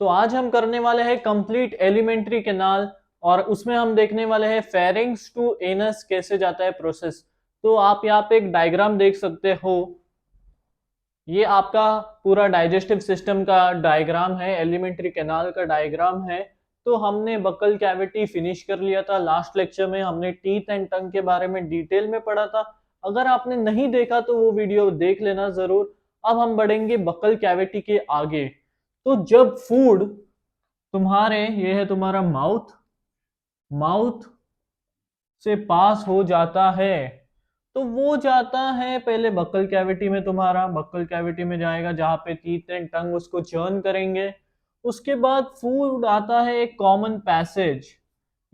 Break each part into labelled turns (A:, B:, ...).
A: तो आज हम करने वाले हैं कंप्लीट एलिमेंट्री कैनाल, और उसमें हम देखने वाले हैं फेरिंग्स टू एनस कैसे जाता है प्रोसेस। तो आप यहाँ पे एक डायग्राम देख सकते हो। ये आपका पूरा डाइजेस्टिव सिस्टम का डायग्राम है, एलिमेंट्री कैनाल का डायग्राम है। तो हमने बक्कल कैविटी फिनिश कर लिया था। लास्ट लेक्चर में हमने टीथ एंड टंग के बारे में डिटेल में पढ़ा था। अगर आपने नहीं देखा तो वो वीडियो देख लेना जरूर। अब हम बढ़ेंगे बक्कल कैविटी के आगे। तो जब फूड तुम्हारे, ये है तुम्हारा माउथ, माउथ से पास हो जाता है तो वो जाता है पहले बक्कल कैविटी में। तुम्हारा बक्कल कैविटी में जाएगा जहां पे टीथ एंड टंग उसको चर्न करेंगे। उसके बाद फूड आता है एक कॉमन पैसेज।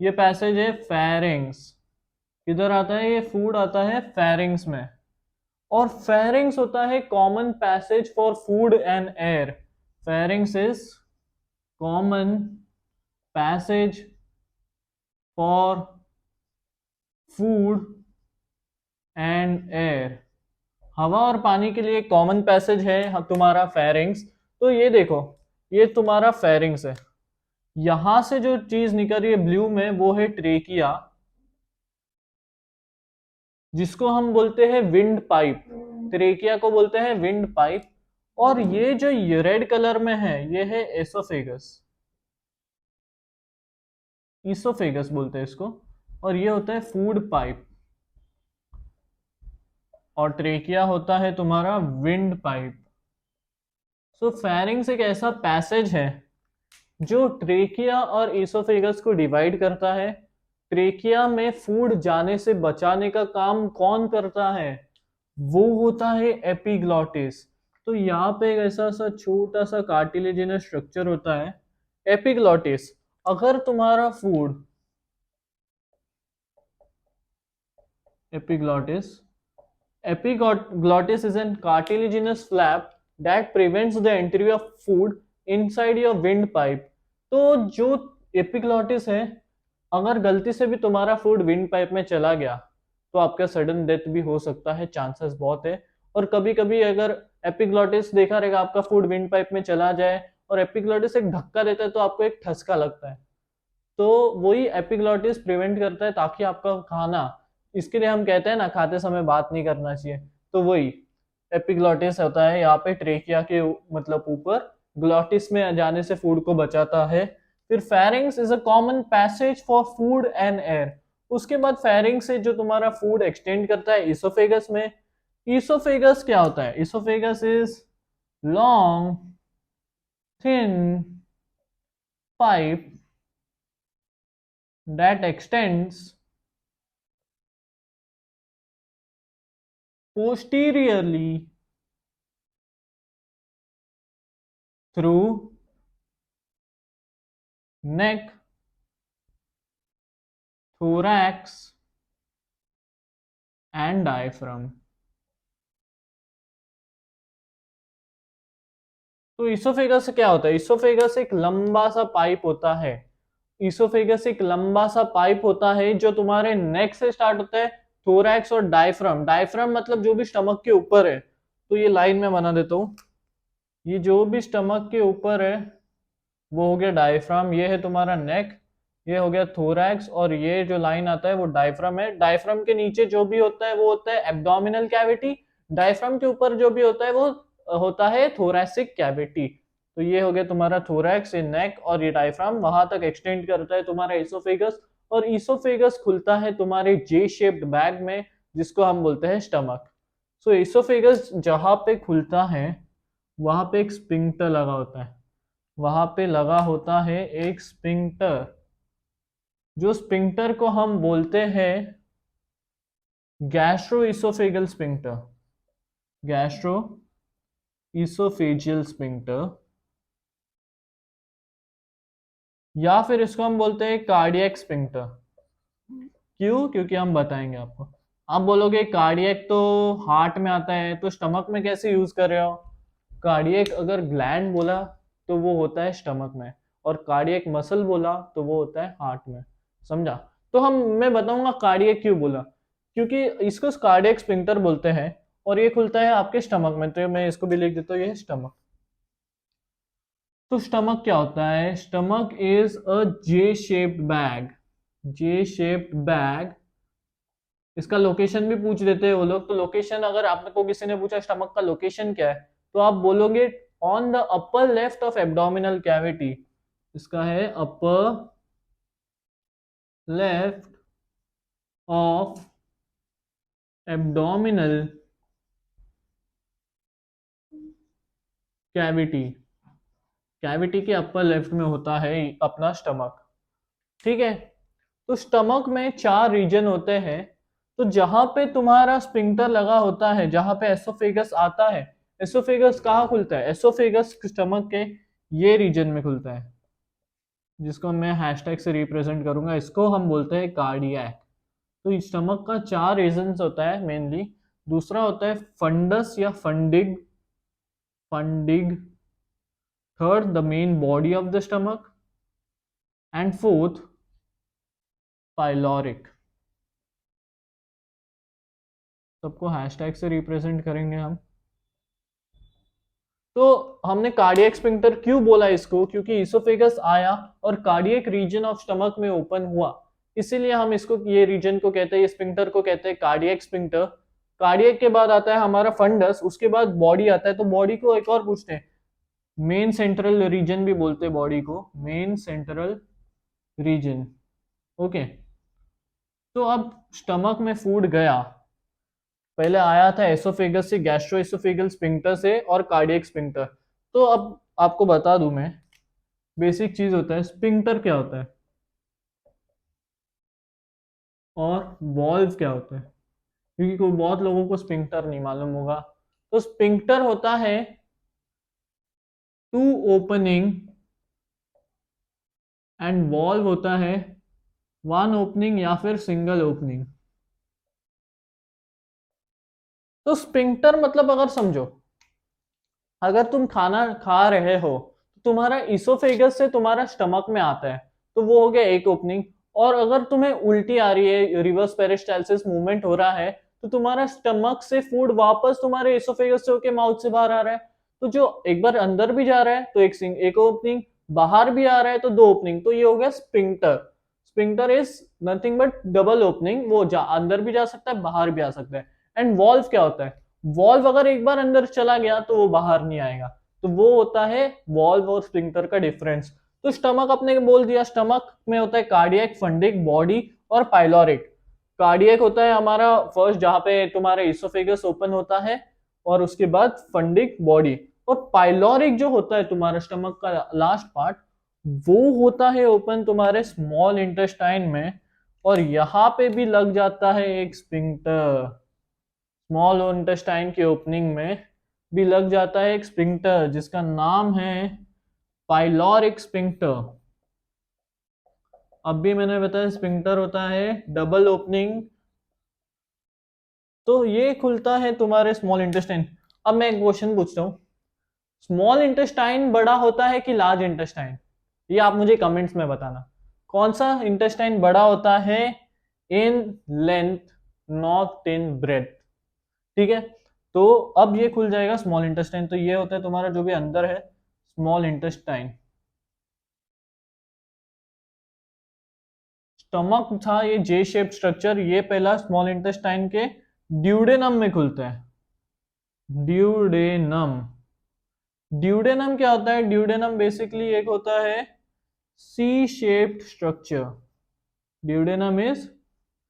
A: ये पैसेज है फेरिंग्स। किधर आता है? ये फूड आता है फेरिंग्स में। और फेरिंग्स होता है common passage for food and air. Pharynx is common passage for food and air. हवा और पानी के लिए कॉमन पैसेज है तुम्हारा फेरिंग्स। तो ये देखो, ये तुम्हारा फेरिंग्स है। यहां से जो चीज निकल रही है ब्लू में वो है ट्रेकिया, जिसको हम बोलते हैं विंड पाइप। ट्रेकिया को बोलते हैं विंड पाइप। और ये जो ये रेड कलर में है ये है एसोफेगस। इसोफेगस बोलते हैं इसको। और ये होता है फूड पाइप। और ट्रेकिया होता है तुम्हारा विंड पाइप। सो फेरिंग्स एक ऐसा पैसेज है जो ट्रेकिया और इसोफेगस को डिवाइड करता है। ट्रेकिया में फूड जाने से बचाने का काम कौन करता है? वो होता है एपिग्लॉटिस। तो यहाँ पे एक ऐसा सा छोटा सा कार्टिलेजिनस स्ट्रक्चर होता है, एपिग्लॉटिस। अगर तुम्हारा food, epiglottis, epiglottis is a cartilaginous flap that prevents the entry of food inside your windpipe। तो जो एपिग्लॉटिस है, अगर गलती से भी तुम्हारा फूड विंड पाइप में चला गया तो आपका सडन डेथ भी हो सकता है, चांसेस बहुत है। और कभी कभी अगर एपिग्लॉटिस देखा रहेगा, आपका फूड विंड पाइप में चला जाए और एपिग्लॉटिस एक धक्का देता है तो आपको एक ठसका लगता है। तो वही एपिग्लॉटिस प्रिवेंट करता है ताकि आपका खाना, इसके लिए हम कहते हैं ना खाते समय बात नहीं करना चाहिए, तो वही एपिग्लॉटिस होता है यहाँ पे ट्रेकिया के मतलब ऊपर। ग्लॉटिस में जाने से फूड को बचाता है। फिर pharynx is a common passage for food and air. उसके बाद फेरिंग्स से जो तुम्हारा फूड एक्सटेंड करता है इसोफेगस में। इसोफेगस क्या होता है? Oesophagus is long thin pipe that extends posteriorly through neck, thorax and diaphragm। तो इसोफेगस क्या होता है? इसोफेगस एक लंबा सा पाइप होता है। इसोफेगस एक लंबा सा पाइप होता है जो तुम्हारे नेक से स्टार्ट होता है, थोरैक्स और डायफ्राम। डायफ्राम मतलब जो भी स्टमक के ऊपर है। तो ये लाइन में बना देता हूं, ये जो भी स्टमक के ऊपर है वो हो गया डायफ्राम। ये है तुम्हारा नेक, ये हो गया थोरैक्स, और ये जो लाइन आता है वो डायफ्राम है। डायफ्राम के नीचे जो भी होता है वो होता है एब्डोमिनल कैविटी। डायफ्राम के ऊपर जो भी होता है वो होता है थोरैसिक कैविटी। तो ये हो गया तुम्हारा थोरैक्स, ये नेक, और ये डायफ्राम वहां तक एक्सटेंड करता है तुम्हारा इसोफेगस। और इसोफेगस खुलता है तुम्हारे जे शेप्ड बैग में जिसको हम बोलते हैं स्टमक। सो इसोफेगस जहां पे खुलता है वहां पे एक स्पिंक्टर लगा होता है, वहां पे लगा होता है एक स्पिंक्टर। जो स्पिंक्टर को हम बोलते हैं gastro oesophageal sphincter, gastro oesophageal sphincter, या फिर इसको हम बोलते हैं कार्डियक स्पिंक्टर। क्यों? क्योंकि हम बताएंगे आपको। आप बोलोगे कार्डियक तो हार्ट में आता है, तो स्टमक में कैसे यूज कर रहे हो? कार्डियक अगर ग्लैंड बोला तो वो होता है स्टमक में, और कार्डियक मसल बोला तो वो होता है हार्ट में। समझा? तो मैं बताऊंगा कार्डियक क्यों बोला, क्योंकि इसको कार्डियक स्पिंक्टर बोलते हैं। और ये खुलता है आपके स्टमक में, तो मैं इसको भी लिख देता हूँ, ये स्टमक। तो स्टमक क्या होता है? Stomach is a J shaped bag. J shaped bag. इसका लोकेशन भी पूछ देते हैं वो लोग, तो लोकेशन अगर आपको किसी ने पूछा स्टमक का लोकेशन क्या है, तो आप बोलोगे on the upper left of abdominal cavity. इसका है upper left of abdominal cavity. Cavity के अपर लेफ्ट में होता है अपना स्टमक। ठीक है। तो स्टमक में 4 रीजन होते हैं। तो जहां पे तुम्हारा स्पिंक्टर लगा होता है, जहां पे एसोफेगस आता है, एसोफेगस कहाँ खुलता है? एसोफेगस स्टमक के ये रीजन में खुलता है, जिसको मैं हैशटैग से रिप्रेजेंट करूंगा। इसको हम बोलते हैं कार्डियक। तो स्टमक का 4 रीजन होता है मेनली। दूसरा होता है फंडस या funding. Funding. Third the main body of the stomach. And fourth pyloric. सबको हैशटैग से रिप्रेजेंट करेंगे हम। तो हमने कार्डियक स्फिंक्टर क्यों बोला इसको? क्योंकि इसोफेगस आया और कार्डियक रीजन ऑफ स्टमक में ओपन हुआ, इसीलिए हम इसको, ये रीजन को कहते हैं, ये स्फिंक्टर को कहते हैं कार्डियक स्फिंक्टर। कार्डियक के बाद आता है हमारा फंडस, उसके बाद बॉडी आता है। तो बॉडी को एक और पूछते हैं, मेन सेंट्रल रीजन भी बोलते हैं बॉडी को, मेन सेंट्रल रीजन। ओके। तो अब स्टमक में फूड गया, पहले आया था एसोफेगस से, गैस्ट्रो एसोफेगल स्फिंक्टर से और कार्डियक स्फिंक्टर। तो अब आपको बता दूं मैं, बेसिक चीज होता है स्फिंक्टर क्या होता है और वॉल्व क्या होता है, क्योंकि कोई बहुत लोगों को स्फिंक्टर नहीं मालूम होगा। तो स्फिंक्टर होता है टू ओपनिंग एंड वॉल्व होता है वन ओपनिंग या फिर सिंगल ओपनिंग। तो स्फिंक्टर मतलब अगर समझो, अगर तुम खाना खा रहे हो तो तुम्हारा इसोफेगस से तुम्हारा स्टमक में आता है, तो वो हो गया एक ओपनिंग। और अगर तुम्हें उल्टी आ रही है, रिवर्स पेरिस्टालसिस मूवमेंट हो रहा है, तो तुम्हारा स्टमक से फूड वापस तुम्हारे इसोफेगस से होके माउथ से बाहर आ रहा है। तो जो एक बार अंदर भी जा रहा है तो एक ओपनिंग, बाहर भी आ रहा है तो 2 ओपनिंग, तो ये हो गया sphincter. Sphincter is nothing but double opening, वो अंदर भी जा सकता है, बाहर भी आ सकता है। एंड वॉल्व क्या होता है? वॉल्व अगर एक बार अंदर चला गया तो वो बाहर नहीं आएगा। तो वो होता है वॉल्व और स्फिंक्टर का डिफरेंस। तो स्टमक अपने बोल दिया, स्टमक में होता है कार्डियक, फंडिक, बॉडी और पाइलोरिक। कार्डियक होता है हमारा फर्स्ट, जहां पे तुम्हारा इसोफेगस ओपन होता है, और उसके बाद फंडिक, बॉडी। और पाइलोरिक जो होता है तुम्हारा स्टमक का लास्ट पार्ट, वो होता है ओपन तुम्हारे स्मॉल इंटेस्टाइन में, और यहां पे भी लग जाता है एक स्फिंक्टर। स्मॉल इंटेस्टाइन के ओपनिंग में भी लग जाता है एक स्फिंक्टर, जिसका नाम है पाइलोरिक स्फिंक्टर। अब भी मैंने बताया स्फिंक्टर होता है डबल ओपनिंग, तो ये खुलता है तुम्हारे स्मॉल इंटेस्टाइन। अब मैं एक क्वेश्चन पूछता हूँ, स्मॉल इंटेस्टाइन बड़ा होता है कि लार्ज इंटेस्टाइन? ये आप मुझे कमेंट्स में बताना, कौन सा इंटेस्टाइन बड़ा होता है in length, not in breadth. ठीक है। तो अब ये खुल जाएगा स्मॉल इंटेस्टाइन। तो ये होता है तुम्हारा जो भी अंदर है स्मॉल इंटेस्टाइन। स्टमक था ये जे शेप स्ट्रक्चर, ये पहला स्मॉल इंटेस्टाइन के ड्यूडेनम में खुलता है। ड्यूडेनम। ड्यूडेनम क्या होता है? ड्यूडेनम बेसिकली एक होता है C shaped structure. Duodenum is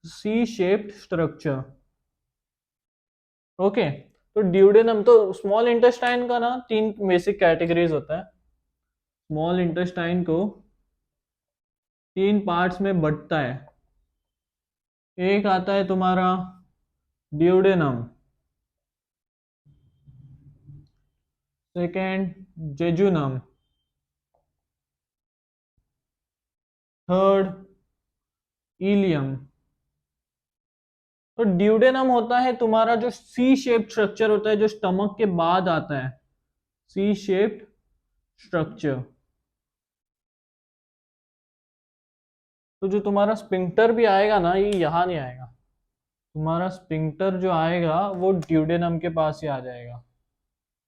A: C shaped structure. Okay. तो ड्यूडेनम, तो स्मॉल इंटेस्टाइन का ना 3 बेसिक कैटेगरीज होता है। स्मॉल इंटेस्टाइन को 3 पार्ट्स में बंटता है। एक आता है तुम्हारा duodenum, second jejunum, third ileum. तो ड्यूडेनम होता है तुम्हारा जो सी शेप्ड स्ट्रक्चर होता है, जो स्टमक के बाद आता है, सी शेप्ड स्ट्रक्चर। तो जो तुम्हारा स्पिंक्टर भी आएगा ना, ये यहां नहीं आएगा। तुम्हारा स्पिंक्टर जो आएगा वो ड्यूडेनम के पास ही आ जाएगा।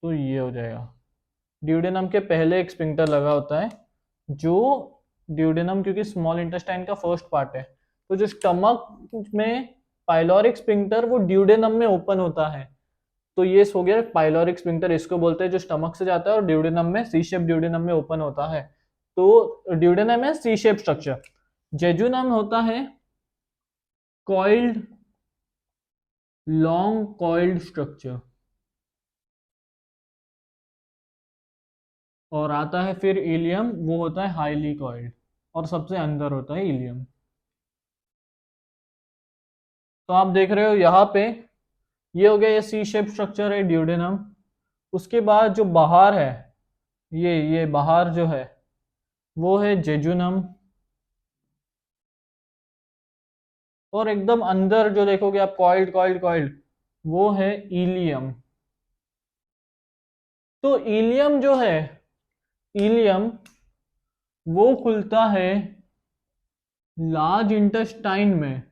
A: तो ये हो जाएगा। ड्यूडेनम के पहले एक स्फिंक्टर लगा होता है, जो ड्यूडेनम क्योंकि स्मॉल इंटेस्टाइन का फर्स्ट पार्ट है, तो जो स्टमक में पाइलोरिक स्फिंक्टर वो ड्यूडेनम में ओपन होता है। तो ये हो गया पाइलोरिक स्फिंक्टर, इसको बोलते हैं, जो स्टमक से जाता है और ड्यूडेनम में सी शेप ड्यूडेनम में ओपन होता है। तो ड्यूडेनम है सी शेप स्ट्रक्चर। जेजुनम होता है कॉइल्ड, लॉन्ग कॉइल्ड स्ट्रक्चर। और आता है फिर इलियम, वो होता है हाईली कॉइल्ड, और सबसे अंदर होता है इलियम। तो आप देख रहे हो यहाँ पे, ये हो गया, ये सी शेप स्ट्रक्चर है ड्यूडेनम। उसके बाद जो बाहर है, ये बाहर जो है वो है जेजुनम। और एकदम अंदर जो देखोगे आप, कॉइल्ड कॉइल्ड कॉइल्ड, वो है इलियम। तो इलियम जो है, इलियम वो खुलता है लार्ज इंटेस्टाइन में,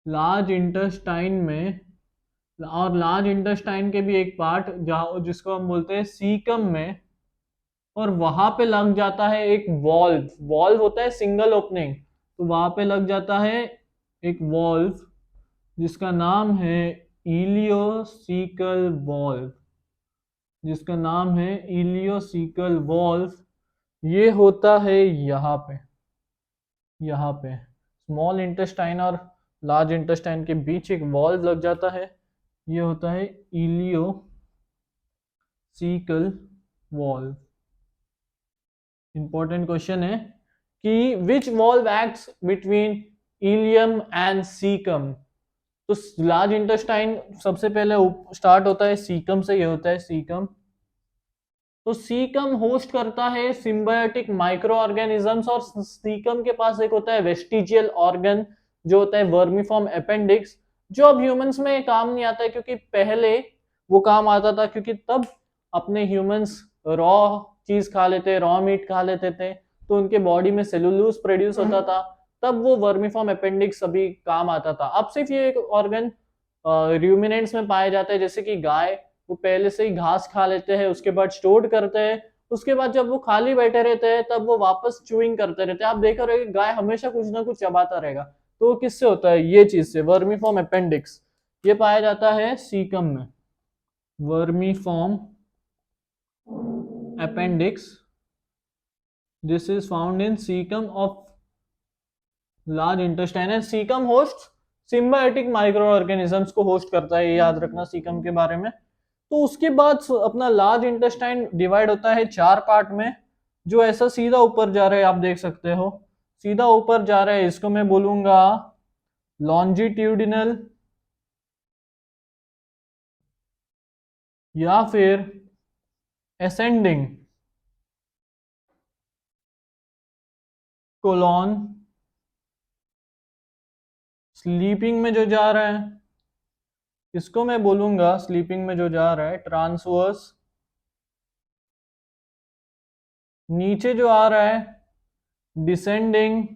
A: लार्ज इंटेस्टाइन में। और लार्ज इंटेस्टाइन के भी एक पार्ट जहाँ जिसको हम बोलते हैं सीकम में, और वहां पे लग जाता है एक वॉल्व। वॉल्व होता है सिंगल ओपनिंग, तो वहां पे लग जाता है एक वॉल्व जिसका नाम है इलियोसिकल वॉल्व, जिसका नाम है इलियोसिकल वॉल्व। ये होता है यहाँ पे, यहाँ पे स्मॉल इंटेस्टाइन और लार्ज इंटेस्टाइन के बीच एक वॉल्व लग जाता है। ये होता है इलियोसिकल वॉल्व। इंपॉर्टेंट क्वेश्चन है कि which valve acts between ileum and caecum. तो लार्ज इंटेस्टाइन सबसे पहले स्टार्ट होता है सीकम से, ये होता है सीकम। तो सीकम होस्ट करता है सिम्बायोटिक माइक्रो ऑर्गेनिजम्स, और सीकम के पास एक होता है वेस्टिजियल ऑर्गन जो होता है वर्मीफॉर्म अपेंडिक्स, जो अब ह्यूमंस में काम नहीं आता है, क्योंकि पहले वो काम आता था, क्योंकि तब अपने ह्यूमंस रॉ चीज खा लेते, रॉ मीट खा लेते थे, तो उनके बॉडी में सेलुलोज प्रोड्यूस होता था, तब वो वर्मीफॉर्म अपेंडिक्स अभी काम आता था। अब सिर्फ ये एक ऑर्गन र्यूमिनेंट्स में पाए जाते हैं, जैसे कि गाय, वो पहले से ही घास खा लेते हैं, उसके बाद स्टोर करते हैं, उसके बाद जब वो खाली बैठे रहते हैं तब वो वापस च्यूइंग करते रहते हैं। आप देख रहे हो गाय हमेशा कुछ ना कुछ चबाता रहेगा, तो वो किससे होता है, ये चीज से, वर्मीफॉर्म अपेंडिक्स। ये पाया जाता है सीकम में, vermiform appendix, this is found in caecum of large intestine. And caecum host symbiotic micro organisms को होस्ट करता है, ये याद रखना सीकम के बारे में। तो उसके बाद अपना लार्ज इंटेस्टाइन डिवाइड होता है 4 पार्ट में, जो ऐसा सीधा ऊपर जा रहा है, आप देख सकते हो सीधा ऊपर जा रहा है। इसको मैं बोलूंगा लॉन्जिट्यूडिनल या फिर असेंडिंग कोलॉन। स्लीपिंग में जो जा रहा है, इसको मैं बोलूंगा, स्लीपिंग में जो जा रहा है ट्रांसवर्स। नीचे जो आ रहा है डिसेंडिंग,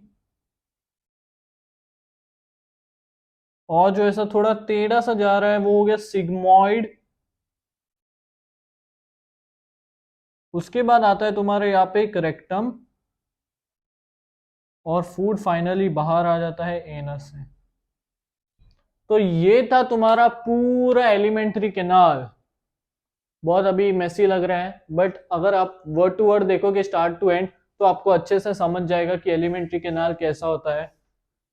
A: और जो ऐसा थोड़ा टेढ़ा सा जा रहा है वो हो गया सिग्मॉइड। उसके बाद आता है तुम्हारे यहाँ पे एक रेक्टम, और फूड फाइनली बाहर आ जाता है एनस से। तो ये था तुम्हारा पूरा एलिमेंट्री कैनाल। बहुत अभी मेसी लग रहा है, बट अगर आप वर्ड टू वर्ड देखोगे स्टार्ट टू एंड, तो आपको अच्छे से समझ जाएगा कि एलिमेंट्री कैनाल कैसा होता है।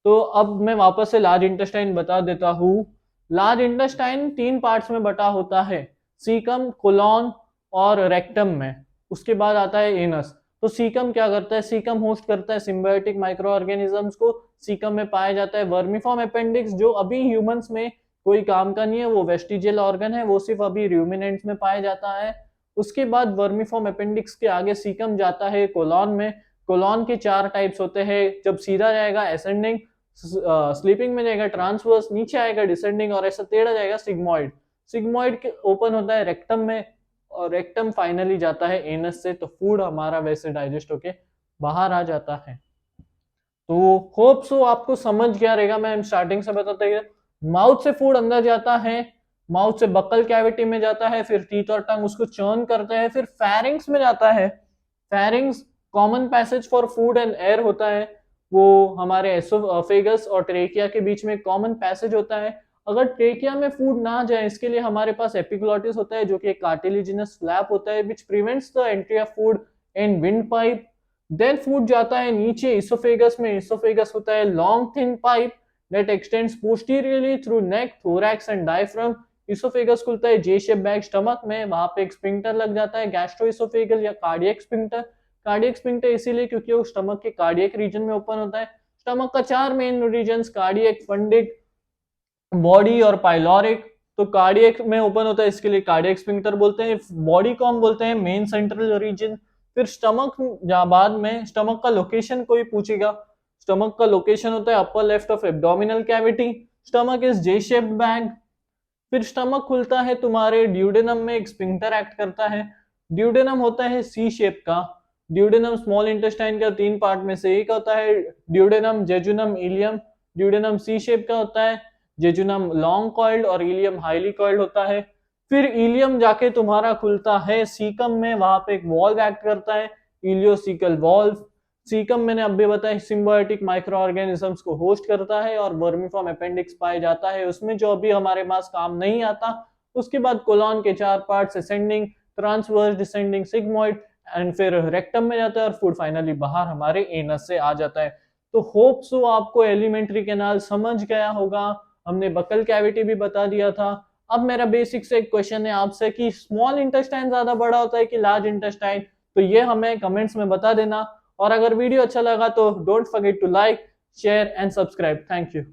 A: तो अब मैं वापस से लार्ज इंटेस्टाइन बता देता हूँ। लार्ज इंटेस्टाइन 3 पार्ट्स में बटा होता है, सीकम, कोलॉन और रेक्टम में। उसके बाद आता है एनस। तो सीकम क्या करता है, सीकम होस्ट करता है सिम्बायोटिक माइक्रो ऑर्गेनिजम्स को। सीकम में पाया जाता है वर्मीफॉर्म अपेंडिक्स, जो अभी ह्यूमंस में कोई काम का नहीं है, वो वेस्टिजियल ऑर्गन है, वो सिर्फ अभी र्यूमिनेंट्स में पाया जाता है। उसके बाद वर्मीफॉर्म अपेंडिक्स के आगे सीकम जाता है कोलॉन में। कोलॉन के 4 टाइप्स होते हैं, जब सीधा जाएगा असेंडिंग, स्लीपिंग में जाएगा ट्रांसवर्स, नीचे आएगा डिसेंडिंग, और ऐसा टेढ़ा जाएगा सिग्मॉइड। सिग्मॉइड के ओपन होता है रेक्टम में, और रेक्टम फाइनली जाता है एनस से। तो फूड हमारा वैसे डाइजेस्ट होके बाहर आ जाता है। तो होप सो आपको समझ गया रहेगा। मैं स्टार्टिंग से बताते हैं, माउथ से फूड अंदर जाता है, माउथ से बक्कल कैविटी में जाता है, फिर टीथ और टंग उसको चर्न करते हैं, फिर फेरिंग्स में जाता है। Pharynx common passage for food and air होता है, वो हमारे एसोफेगस और ट्रेकिया के बीच में कॉमन पैसेज होता है। अगर ट्रेकिया में फूड ना जाए इसके लिए हमारे पास एपिग्लॉटिस होता है, जो कि एक कार्टिलेजिनस फ्लैप होता है which prevents the entry of food in wind pipe. Then food जाता है नीचे इसोफेगस में। इसोफेगस होता है long thin pipe that extends posteriorly through neck, thorax and diaphragm। इसोफेगस खुलता है जे शेप बैग स्टमक में, वहां पे एक स्पिंक्टर लग जाता है गैस्ट्रोइसोफेगस या कार्डियक स्पिंक्टर। कार्डियक स्पिंक्टर इसीलिए क्योंकि वो स्टमक के कार्डियक रीजन में ओपन होता है। स्टमक का 4 main region, cardiac, fundic, body और पाइलोरिक। तो कार्डियक में ओपन होता है इसके लिए कार्डियक स्पिंक्टर बोलते हैं। बॉडी को हम बोलते हैं मेन सेंट्रल रीजन। फिर स्टमक, जहां बाद में स्टमक का लोकेशन कोई पूछेगा, स्टमक का लोकेशन होता है upper left of abdominal cavity. Stomach is J shaped bag. फिर स्टमक खुलता है तुम्हारे ड्यूडेनम में, एक स्पिंक्टर एक्ट करता है। ड्यूडेनम होता है सी शेप का। ड्यूडेनम स्मॉल इंटेस्टाइन का 3 पार्ट में से एक होता है, ड्यूडेनम, जेजुनम, इलियम। ड्यूडेनम सी शेप का होता है, जेजुनम लॉन्ग कॉइल्ड और इलियम हाईली कॉइल्ड होता है। फिर इलियम जाके तुम्हारा खुलता है सीकम में, वहां पे एक वॉल्व एक्ट करता है, इलियोसिकल वॉल्व। सीकम मैंने अभी बताया सिम्बायोटिक माइक्रो ऑर्गेनिजम्स को होस्ट करता है और वर्मीफॉर्म अपेंडिक्स पाया जाता है उसमें, जो अभी हमारे पास काम नहीं आता। उसके बाद कोलॉन के 4 parts, ascending, transverse, descending, sigmoid and फिर रेक्टम में जाता है और फूड फाइनली बाहर हमारे एनस से आ जाता है। तो होप सो आपको एलिमेंट्री कैनाल समझ गया होगा। हमने बकल कैविटी भी बता दिया था। अब मेरा बेसिक से एक क्वेश्चन है आपसे कि स्मॉल इंटेस्टाइन ज्यादा बड़ा होता है कि लार्ज इंटेस्टाइन? तो ये हमें कमेंट्स में बता देना। और अगर वीडियो अच्छा लगा तो don't forget to like, share and subscribe. Thank you.